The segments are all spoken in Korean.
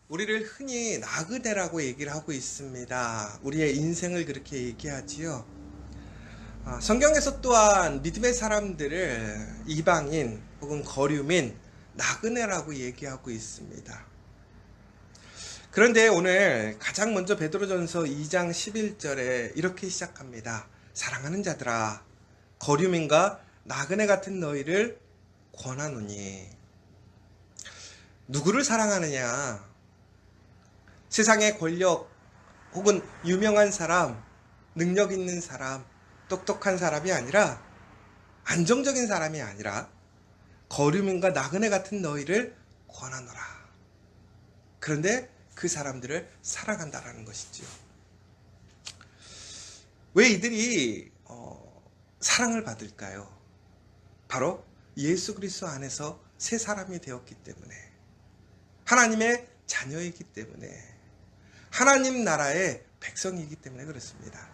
우리를 흔히 나그네라고 얘기를 하고 있습니다. 우리의 인생을 그렇게 얘기하지요. 성경에서 또한 믿음의 사람들을 이방인 혹은 거류민, 나그네라고 얘기하고 있습니다. 그런데 오늘 가장 먼저 베드로전서 2장 11절에 이렇게 시작합니다. 사랑하는 자들아, 거류민과 나그네 같은 너희를 권하노니. 누구를 사랑하느냐? 세상의 권력 혹은 유명한 사람, 능력 있는 사람, 똑똑한 사람이 아니라, 안정적인 사람이 아니라 거류민과 나그네 같은 너희를 권하노라. 그런데 그 사람들을 사랑한다라는 것이지요. 왜 이들이 사랑을 받을까요? 바로 예수 그리스도 안에서 새 사람이 되었기 때문에, 하나님의 자녀이기 때문에, 하나님 나라의 백성이기 때문에 그렇습니다.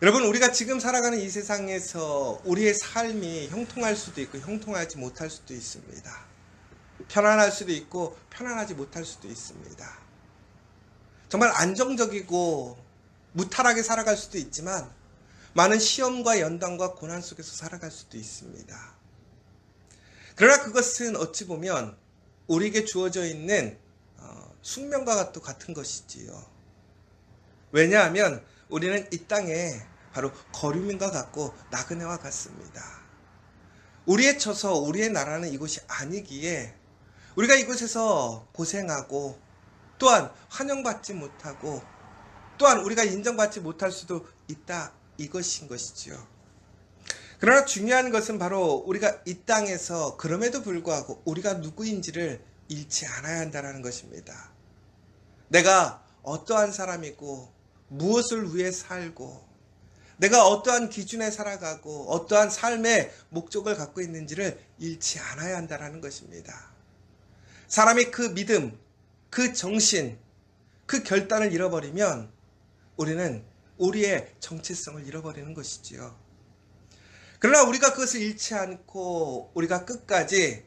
여러분, 우리가 지금 살아가는 이 세상에서 우리의 삶이 형통할 수도 있고 형통하지 못할 수도 있습니다. 편안할 수도 있고 편안하지 못할 수도 있습니다. 정말 안정적이고 무탈하게 살아갈 수도 있지만 많은 시험과 연단과 고난 속에서 살아갈 수도 있습니다. 그러나 그것은 어찌 보면 우리에게 주어져 있는 숙명과 같은 것이지요. 왜냐하면 우리는 이 땅에 바로 거류민과 같고 나그네와 같습니다. 우리의 처소, 우리의 나라는 이곳이 아니기에 우리가 이곳에서 고생하고 또한 환영받지 못하고 또한 우리가 인정받지 못할 수도 있다, 이것인 것이지요. 그러나 중요한 것은 바로 우리가 이 땅에서 그럼에도 불구하고 우리가 누구인지를 잃지 않아야 한다는 것입니다. 내가 어떠한 사람이고 무엇을 위해 살고 내가 어떠한 기준에 살아가고 어떠한 삶의 목적을 갖고 있는지를 잃지 않아야 한다는 것입니다. 사람이 그 믿음, 그 정신, 그 결단을 잃어버리면 우리는 우리의 정체성을 잃어버리는 것이지요. 그러나 우리가 그것을 잃지 않고 우리가 끝까지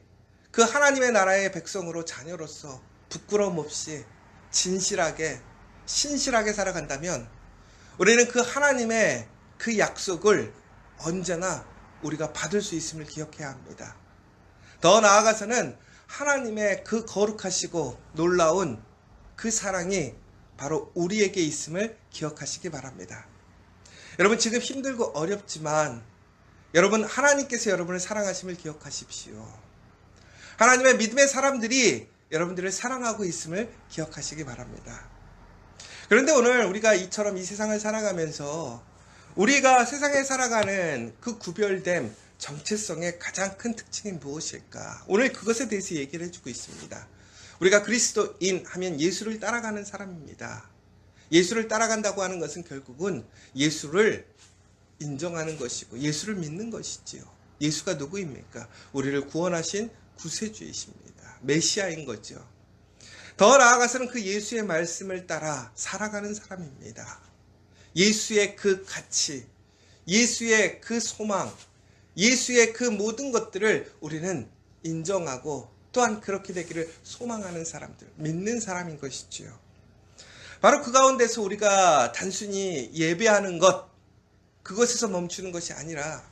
그 하나님의 나라의 백성으로 자녀로서 부끄러움 없이 진실하게 신실하게 살아간다면 우리는 그 하나님의 그 약속을 언제나 우리가 받을 수 있음을 기억해야 합니다. 더 나아가서는 하나님의 그 거룩하시고 놀라운 그 사랑이 바로 우리에게 있음을 기억하시기 바랍니다. 여러분, 지금 힘들고 어렵지만 여러분, 하나님께서 여러분을 사랑하심을 기억하십시오. 하나님의 믿음의 사람들이 여러분들을 사랑하고 있음을 기억하시기 바랍니다. 그런데 오늘 우리가 이처럼 이 세상을 살아가면서 우리가 세상에 살아가는 그 구별됨, 정체성의 가장 큰 특징이 무엇일까? 오늘 그것에 대해서 얘기를 해주고 있습니다. 우리가 그리스도인 하면 예수를 따라가는 사람입니다. 예수를 따라간다고 하는 것은 결국은 예수를 인정하는 것이고 예수를 믿는 것이지요. 예수가 누구입니까? 우리를 구원하신 구세주이십니다. 메시아인 거죠. 더 나아가서는 그 예수의 말씀을 따라 살아가는 사람입니다. 예수의 그 가치, 예수의 그 소망, 예수의 그 모든 것들을 우리는 인정하고 또한 그렇게 되기를 소망하는 사람들, 믿는 사람인 것이지요. 바로 그 가운데서 우리가 단순히 예배하는 것, 그것에서 멈추는 것이 아니라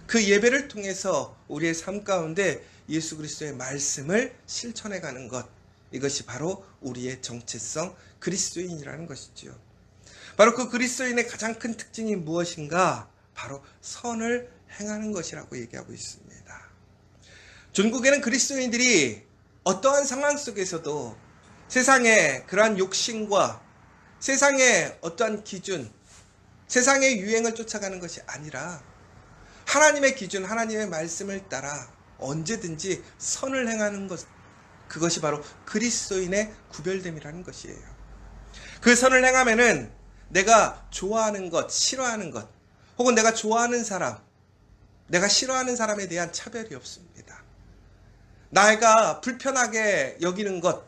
그 예배를 통해서 우리의 삶 가운데 예수 그리스도의 말씀을 실천해 가는 것, 이것이 바로 우리의 정체성 그리스도인이라는 것이지요. 바로 그 그리스도인의 가장 큰 특징이 무엇인가? 바로 선을 행하는 것이라고 얘기하고 있습니다. 중국에는 그리스도인들이 어떠한 상황 속에서도 세상의 그러한 욕심과 세상의 어떠한 기준, 세상의 유행을 쫓아가는 것이 아니라 하나님의 기준, 하나님의 말씀을 따라 언제든지 선을 행하는 것, 그것이 바로 그리스도인의 구별됨이라는 것이에요. 그 선을 행하면은 내가 좋아하는 것, 싫어하는 것, 혹은 내가 좋아하는 사람, 내가 싫어하는 사람에 대한 차별이 없습니다. 내가 불편하게 여기는 것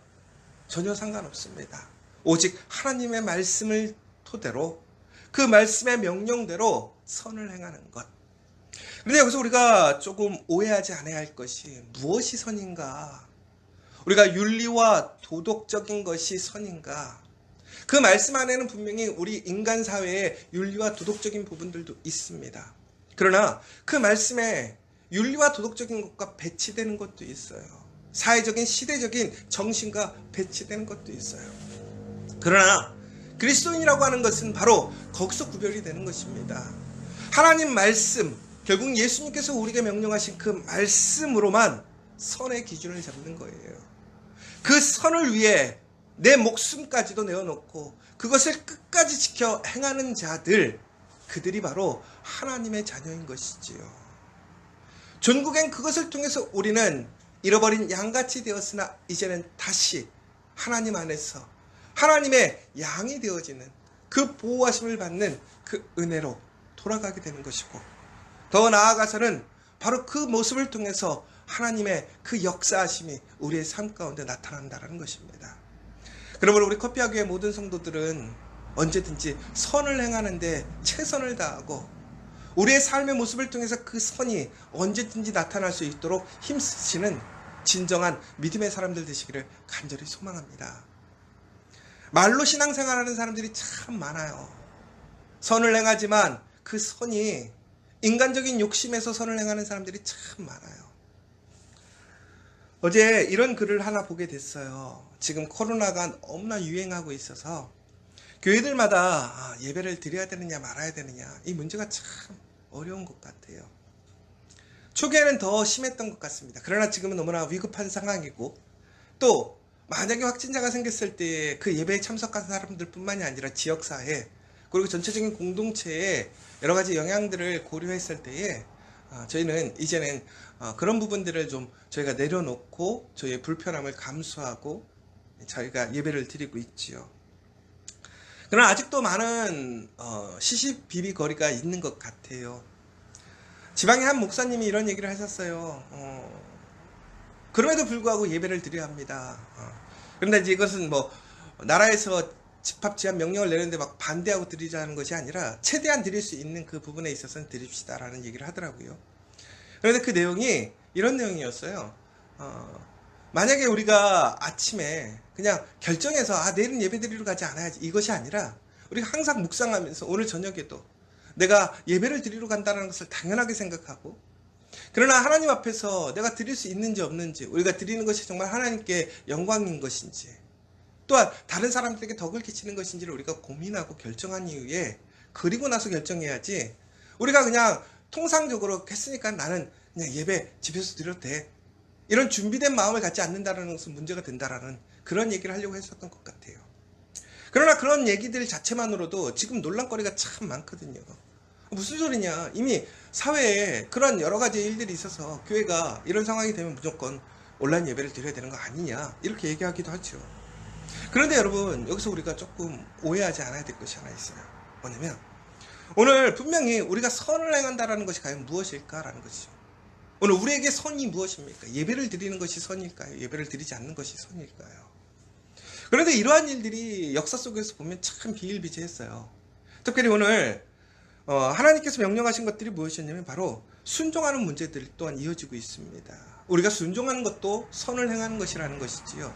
전혀 상관없습니다. 오직 하나님의 말씀을 토대로 그 말씀의 명령대로 선을 행하는 것. 그런데 여기서 우리가 조금 오해하지 않아야 할 것이 무엇이 선인가? 우리가 윤리와 도덕적인 것이 선인가? 그 말씀 안에는 분명히 우리 인간 사회에 윤리와 도덕적인 부분들도 있습니다. 그러나 그 말씀에 윤리와 도덕적인 것과 배치되는 것도 있어요. 사회적인 시대적인 정신과 배치되는 것도 있어요. 그러나 그리스도인이라고 하는 것은 바로 거기서 구별이 되는 것입니다. 하나님 말씀, 결국 예수님께서 우리에게 명령하신 그 말씀으로만 선의 기준을 잡는 거예요. 그 선을 위해 내 목숨까지도 내어놓고 그것을 끝까지 지켜 행하는 자들, 그들이 바로 하나님의 자녀인 것이지요. 전국엔 그것을 통해서 우리는 잃어버린 양같이 되었으나 이제는 다시 하나님 안에서 하나님의 양이 되어지는 그 보호하심을 받는 그 은혜로 돌아가게 되는 것이고, 더 나아가서는 바로 그 모습을 통해서 하나님의 그 역사하심이 우리의 삶 가운데 나타난다는 것입니다. 그러므로 우리 커피하교의 모든 성도들은 언제든지 선을 행하는데 최선을 다하고 우리의 삶의 모습을 통해서 그 선이 언제든지 나타날 수 있도록 힘쓰시는 진정한 믿음의 사람들 되시기를 간절히 소망합니다. 말로 신앙생활하는 사람들이 참 많아요. 선을 행하지만 그 선이 인간적인 욕심에서 선을 행하는 사람들이 참 많아요. 어제 이런 글을 하나 보게 됐어요. 지금 코로나가 너무나 유행하고 있어서 교회들마다 예배를 드려야 되느냐 말아야 되느냐, 이 문제가 참 어려운 것 같아요. 초기에는 더 심했던 것 같습니다. 그러나 지금은 너무나 위급한 상황이고, 또 만약에 확진자가 생겼을 때 그 예배에 참석한 사람들 뿐만이 아니라 지역사회 그리고 전체적인 공동체에 여러 가지 영향들을 고려했을 때에 저희는 이제는 그런 부분들을 좀 저희가 내려놓고 저희의 불편함을 감수하고 저희가 예배를 드리고 있지요. 그러나 아직도 많은 시시비비거리가 있는 것 같아요. 지방의 한 목사님이 이런 얘기를 하셨어요. 그럼에도 불구하고 예배를 드려야 합니다. 그런데 이제 이것은 뭐 나라에서 집합 제한 명령을 내렸는데 막 반대하고 드리자는 것이 아니라 최대한 드릴 수 있는 그 부분에 있어서는 드립시다라는 얘기를 하더라고요. 그런데 그 내용이 이런 내용이었어요. 만약에 우리가 아침에 그냥 결정해서 내일은 예배 드리러 가지 않아야지, 이것이 아니라 우리가 항상 묵상하면서 오늘 저녁에도 내가 예배를 드리러 간다는 것을 당연하게 생각하고, 그러나 하나님 앞에서 내가 드릴 수 있는지 없는지, 우리가 드리는 것이 정말 하나님께 영광인 것인지, 또한 다른 사람들에게 덕을 끼치는 것인지를 우리가 고민하고 결정한 이후에, 그리고 나서 결정해야지 우리가 그냥 통상적으로 했으니까 나는 그냥 예배 집에서 드려도 돼, 이런 준비된 마음을 갖지 않는다는 것은 문제가 된다라는 그런 얘기를 하려고 했었던 것 같아요. 그러나 그런 얘기들 자체만으로도 지금 논란거리가 참 많거든요. 무슨 소리냐, 이미 사회에 그런 여러 가지 일들이 있어서 교회가 이런 상황이 되면 무조건 온라인 예배를 드려야 되는 거 아니냐, 이렇게 얘기하기도 하죠. 그런데 여러분, 여기서 우리가 조금 오해하지 않아야 될 것이 하나 있어요. 뭐냐면 오늘 분명히 우리가 선을 행한다라는 것이 과연 무엇일까라는 것이죠. 오늘 우리에게 선이 무엇입니까? 예배를 드리는 것이 선일까요? 예배를 드리지 않는 것이 선일까요? 그런데 이러한 일들이 역사 속에서 보면 참 비일비재했어요. 특별히 오늘 하나님께서 명령하신 것들이 무엇이었냐면 바로 순종하는 문제들 또한 이어지고 있습니다. 우리가 순종하는 것도 선을 행하는 것이라는 것이지요.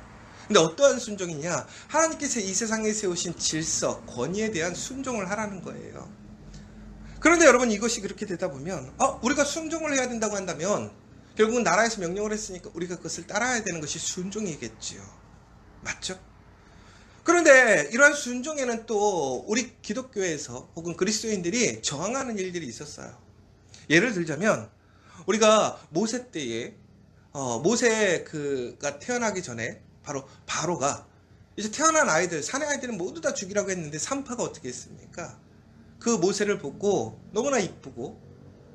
근데 어떠한 순종이냐? 하나님께서 이 세상에 세우신 질서, 권위에 대한 순종을 하라는 거예요. 그런데 여러분, 이것이 그렇게 되다 보면 우리가 순종을 해야 된다고 한다면 결국은 나라에서 명령을 했으니까 우리가 그것을 따라야 되는 것이 순종이겠지요. 맞죠? 그런데 이러한 순종에는 또 우리 기독교에서 혹은 그리스도인들이 저항하는 일들이 있었어요. 예를 들자면 우리가 모세 때에 모세가 태어나기 전에 바로 바로가 이제 태어난 아이들, 사내 아이들은 모두 다 죽이라고 했는데 산파가 어떻게 했습니까? 그 모세를 보고 너무나 이쁘고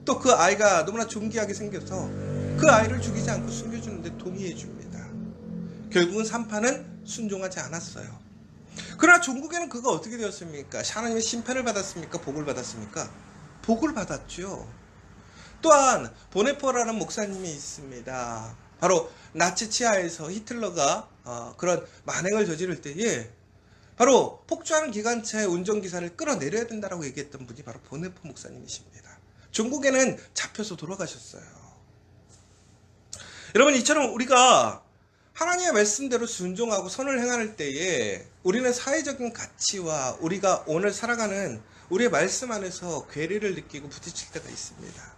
또 그 아이가 너무나 존귀하게 생겨서 그 아이를 죽이지 않고 숨겨주는데 동의해 줍니다. 결국은 산파는 순종하지 않았어요. 그러나 종국에는 그가 어떻게 되었습니까? 하나님의 심판을 받았습니까? 복을 받았습니까? 복을 받았죠. 또한 보네퍼라는 목사님이 있습니다. 바로 나치 치하에서 히틀러가 그런 만행을 저지를 때에 바로 폭주하는 기관차의 운전기사를 끌어내려야 된다고 얘기했던 분이 바로 보네퍼 목사님이십니다. 종국에는 잡혀서 돌아가셨어요. 여러분, 이처럼 우리가 하나님의 말씀대로 순종하고 선을 행할 때에 우리는 사회적인 가치와 우리가 오늘 살아가는 우리의 말씀 안에서 괴리를 느끼고 부딪힐 때가 있습니다.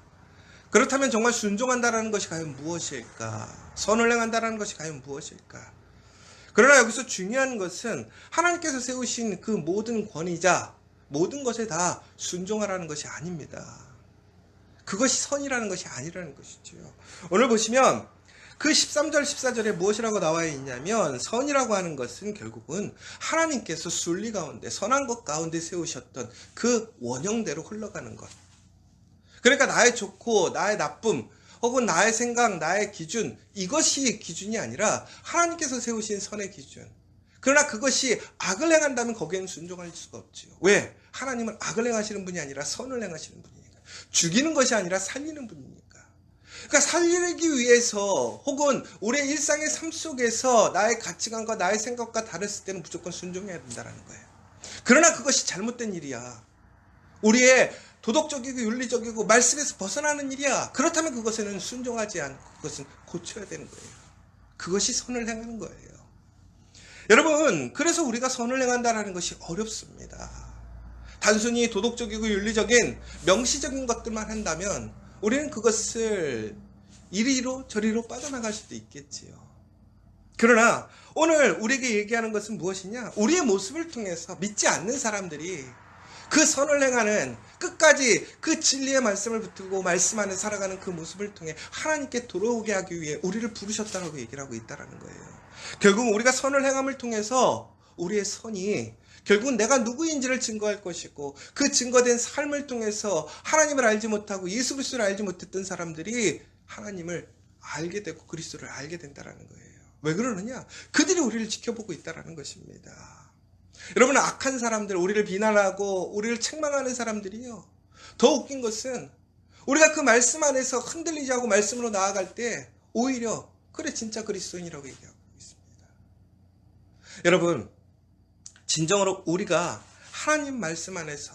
그렇다면 정말 순종한다는 것이 과연 무엇일까? 선을 행한다는 것이 과연 무엇일까? 그러나 여기서 중요한 것은 하나님께서 세우신 그 모든 권위자, 모든 것에 다 순종하라는 것이 아닙니다. 그것이 선이라는 것이 아니라는 것이죠. 오늘 보시면 그 13절 14절에 무엇이라고 나와 있냐면 선이라고 하는 것은 결국은 하나님께서 순리 가운데 선한 것 가운데 세우셨던 그 원형대로 흘러가는 것. 그러니까 나의 좋고 나의 나쁨 혹은 나의 생각, 나의 기준, 이것이 기준이 아니라 하나님께서 세우신 선의 기준. 그러나 그것이 악을 행한다면 거기에는 순종할 수가 없지요. 왜? 하나님은 악을 행하시는 분이 아니라 선을 행하시는 분이니까. 죽이는 것이 아니라 살리는 분이니까. 그러니까 살리기 위해서 혹은 우리의 일상의 삶 속에서 나의 가치관과 나의 생각과 다르을 때는 무조건 순종해야 된다는 거예요. 그러나 그것이 잘못된 일이야. 우리의 도덕적이고 윤리적이고 말씀에서 벗어나는 일이야. 그렇다면 그것에는 순종하지 않고 그것은 고쳐야 되는 거예요. 그것이 선을 행하는 거예요. 여러분, 그래서 우리가 선을 행한다는 것이 어렵습니다. 단순히 도덕적이고 윤리적인 명시적인 것들만 한다면 우리는 그것을 이리로 저리로 빠져나갈 수도 있겠지요. 그러나 오늘 우리에게 얘기하는 것은 무엇이냐? 우리의 모습을 통해서 믿지 않는 사람들이 그 선을 행하는 끝까지 그 진리의 말씀을 붙들고 말씀 안에 살아가는 그 모습을 통해 하나님께 돌아오게 하기 위해 우리를 부르셨다고 얘기를 하고 있다는 거예요. 결국 우리가 선을 행함을 통해서 우리의 선이 결국은 내가 누구인지를 증거할 것이고 그 증거된 삶을 통해서 하나님을 알지 못하고 예수 그리스도를 알지 못했던 사람들이 하나님을 알게 되고 그리스도를 알게 된다는 거예요. 왜 그러느냐? 그들이 우리를 지켜보고 있다는 것입니다. 여러분, 악한 사람들, 우리를 비난하고 우리를 책망하는 사람들이요, 더 웃긴 것은 우리가 그 말씀 안에서 흔들리지 않고 말씀으로 나아갈 때 오히려 그래 진짜 그리스도인이라고 얘기하고 있습니다. 여러분, 진정으로 우리가 하나님 말씀 안에서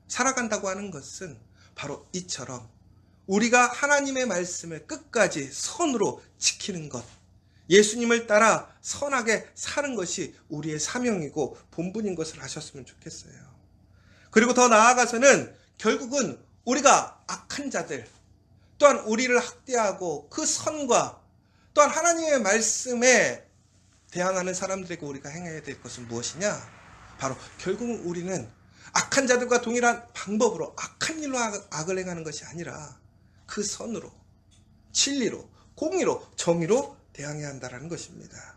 살아간다고 하는 것은 바로 이처럼 우리가 하나님의 말씀을 끝까지 선으로 지키는 것, 예수님을 따라 선하게 사는 것이 우리의 사명이고 본분인 것을 아셨으면 좋겠어요. 그리고 더 나아가서는 결국은 우리가 악한 자들, 또한 우리를 학대하고 그 선과 또한 하나님의 말씀에 대항하는 사람들에게 우리가 행해야 될 것은 무엇이냐? 바로 결국은 우리는 악한 자들과 동일한 방법으로 악한 일로 악을 행하는 것이 아니라 그 선으로, 진리로, 공의로, 정의로 대항해야 한다는 것입니다.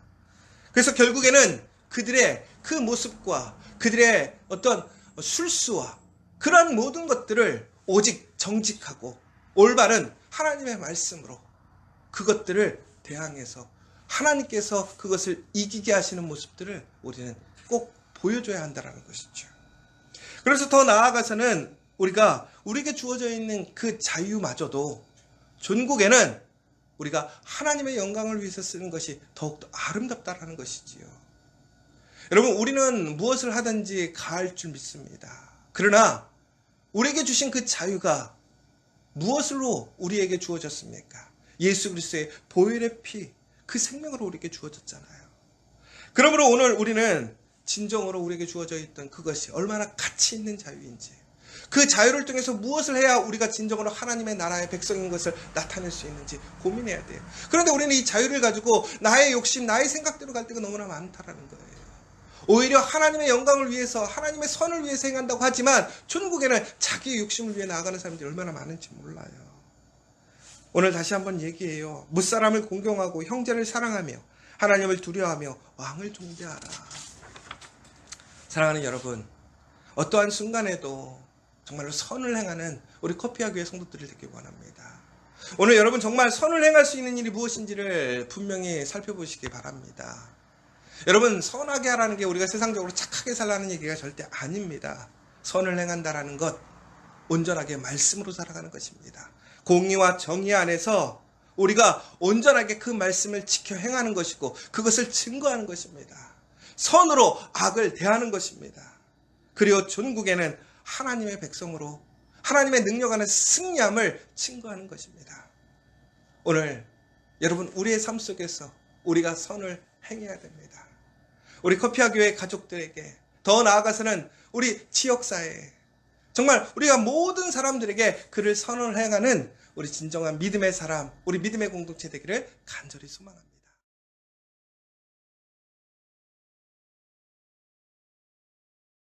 그래서 결국에는 그들의 그 모습과 그들의 어떤 술수와 그러한 모든 것들을 오직 정직하고 올바른 하나님의 말씀으로 그것들을 대항해서 하나님께서 그것을 이기게 하시는 모습들을 우리는 꼭 보여줘야 한다는 것이죠. 그래서 더 나아가서는 우리가 우리에게 주어져 있는 그 자유마저도 전국에는 우리가 하나님의 영광을 위해서 쓰는 것이 더욱더 아름답다라는 것이지요. 여러분, 우리는 무엇을 하든지 가할 줄 믿습니다. 그러나 우리에게 주신 그 자유가 무엇으로 우리에게 주어졌습니까? 예수 그리스도의 보혈의 피, 그 생명으로 우리에게 주어졌잖아요. 그러므로 오늘 우리는 진정으로 우리에게 주어져 있던 그것이 얼마나 가치 있는 자유인지, 그 자유를 통해서 무엇을 해야 우리가 진정으로 하나님의 나라의 백성인 것을 나타낼 수 있는지 고민해야 돼요. 그런데 우리는 이 자유를 가지고 나의 욕심, 나의 생각대로 갈 때가 너무나 많다라는 거예요. 오히려 하나님의 영광을 위해서, 하나님의 선을 위해서 행한다고 하지만 전국에는 자기의 욕심을 위해 나아가는 사람들이 얼마나 많은지 몰라요. 오늘 다시 한번 얘기해요. 무사람을 공경하고 형제를 사랑하며 하나님을 두려워하며 왕을 존대하라. 사랑하는 여러분, 어떠한 순간에도 정말로 선을 행하는 우리 커피와 교회 성도들을 되길 원합니다. 오늘 여러분 정말 선을 행할 수 있는 일이 무엇인지를 분명히 살펴보시기 바랍니다. 여러분, 선하게 하라는 게 우리가 세상적으로 착하게 살라는 얘기가 절대 아닙니다. 선을 행한다라는 것, 온전하게 말씀으로 살아가는 것입니다. 공의와 정의 안에서 우리가 온전하게 그 말씀을 지켜 행하는 것이고 그것을 증거하는 것입니다. 선으로 악을 대하는 것입니다. 그리고 전국에는 하나님의 백성으로 하나님의 능력 안에 승리함을 증거하는 것입니다. 오늘 여러분, 우리의 삶 속에서 우리가 선을 행해야 됩니다. 우리 커피와 교회 가족들에게, 더 나아가서는 우리 지역사회에, 정말 우리가 모든 사람들에게 그를 선을 행하는 우리 진정한 믿음의 사람, 우리 믿음의 공동체 되기를 간절히 소망합니다.